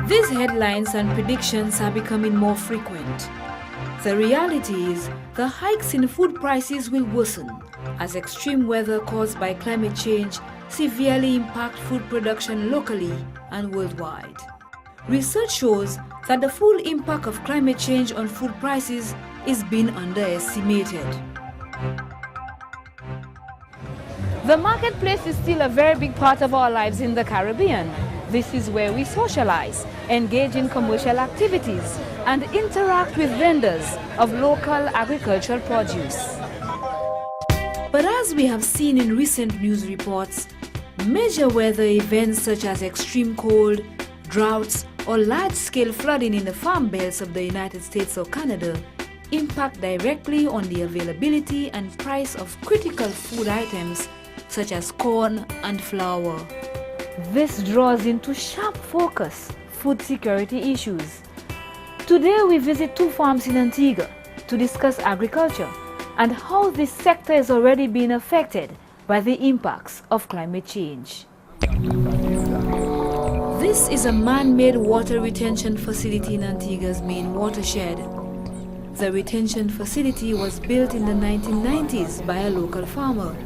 These headlines and predictions are becoming more frequent. The reality is, the hikes in food prices will worsen as extreme weather caused by climate change severely impact food production locally and worldwide. Research shows that the full impact of climate change on food prices is being underestimated. The marketplace is still a very big part of our lives in the Caribbean. This is where we socialize, engage in commercial activities, and interact with vendors of local agricultural produce. But as we have seen in recent news reports, major weather events such as extreme cold, droughts, or large-scale flooding in the farm belts of the United States or Canada impact directly on the availability and price of critical food items such as corn and flour. This draws into sharp focus food security issues. Today we visit two farms in Antigua to discuss agriculture and how this sector is already being affected by the impacts of climate change. This is a man-made water retention facility in Antigua's main watershed. The retention facility was built in the 1990s by a local farmer.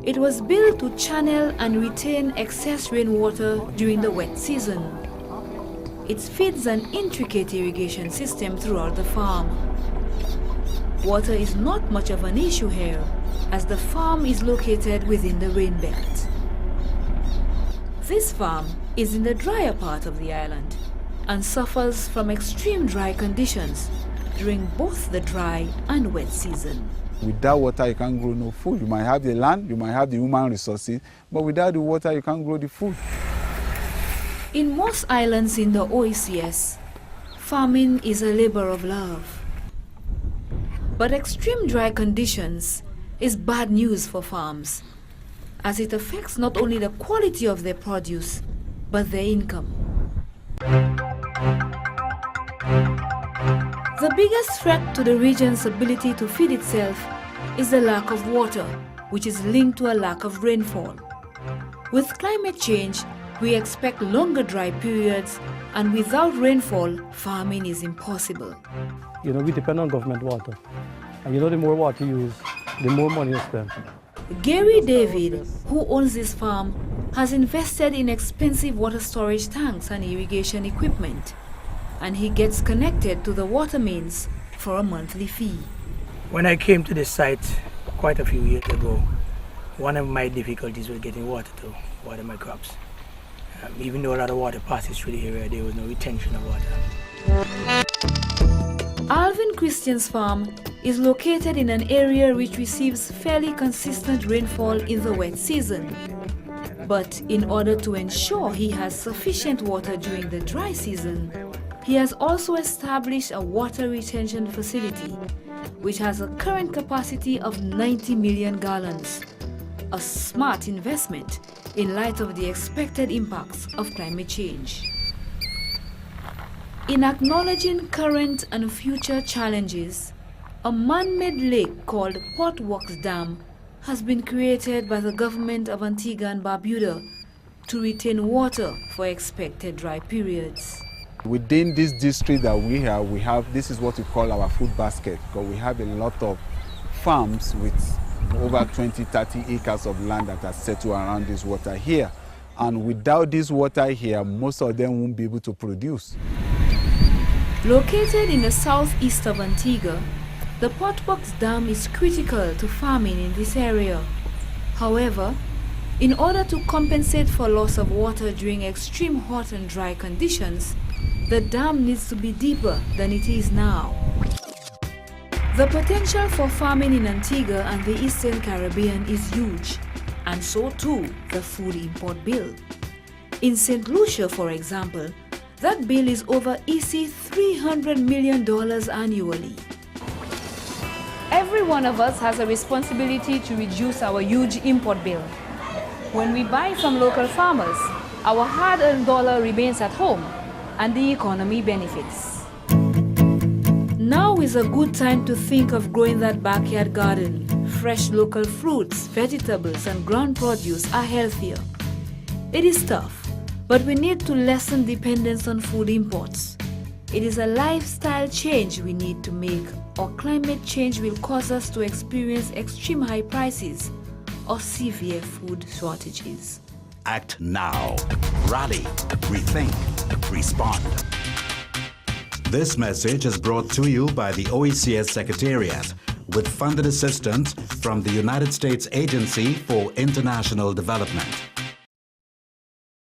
It was built to channel and retain excess rainwater during the wet season. It feeds an intricate irrigation system throughout the farm. Water is not much of an issue here, as the farm is located within the rain belt. This farm is in the drier part of the island and suffers from extreme dry conditions during both the dry and wet season. Without water, you can't grow no food. You might have the land, you might have the human resources, but without the water, you can't grow the food. In most islands in the OECS, farming is a labor of love. But extreme dry conditions is bad news for farms, as it affects not only the quality of their produce, but their income. The biggest threat to the region's ability to feed itself is the lack of water, which is linked to a lack of rainfall. With climate change, we expect longer dry periods, and without rainfall, farming is impossible. You know, we depend on government water. And you know, the more water you use, the more money you spend. Gary David, who owns this farm, has invested in expensive water storage tanks and irrigation equipment, and he gets connected to the water mains for a monthly fee. When I came to this site quite a few years ago, one of my difficulties was getting water to water my crops. Even though a lot of water passes through the area, there was no retention of water. Alvin Christian's farm is located in an area which receives fairly consistent rainfall in the wet season. But in order to ensure he has sufficient water during the dry season, he has also established a water retention facility, which has a current capacity of 90 million gallons. A smart investment in light of the expected impacts of climate change. In acknowledging current and future challenges, a man-made lake called Port Works Dam has been created by the government of Antigua and Barbuda to retain water for expected dry periods. Within this district that we have, this is what we call our food basket, because we have a lot of farms with over 20-30 acres of land that are settled around this water here. And without this water here, most of them won't be able to produce. Located in the southeast of Antigua, the Port Works Dam is critical to farming in this area. However, in order to compensate for loss of water during extreme hot and dry conditions, the dam needs to be deeper than it is now. The potential for farming in Antigua and the Eastern Caribbean is huge, and so too the food import bill. In St. Lucia, for example, that bill is over EC $300 million annually. Every one of us has a responsibility to reduce our huge import bill. When we buy from local farmers, our hard-earned dollar remains at home and the economy benefits. Now is a good time to think of growing that backyard garden. Fresh local fruits, vegetables, and ground produce are healthier. It is tough, but we need to lessen dependence on food imports. It is a lifestyle change we need to make, or climate change will cause us to experience extreme high prices or severe food shortages. Act now. Rally. Rethink. Respond. This message is brought to you by the OECS Secretariat with funded assistance from the United States Agency for International Development.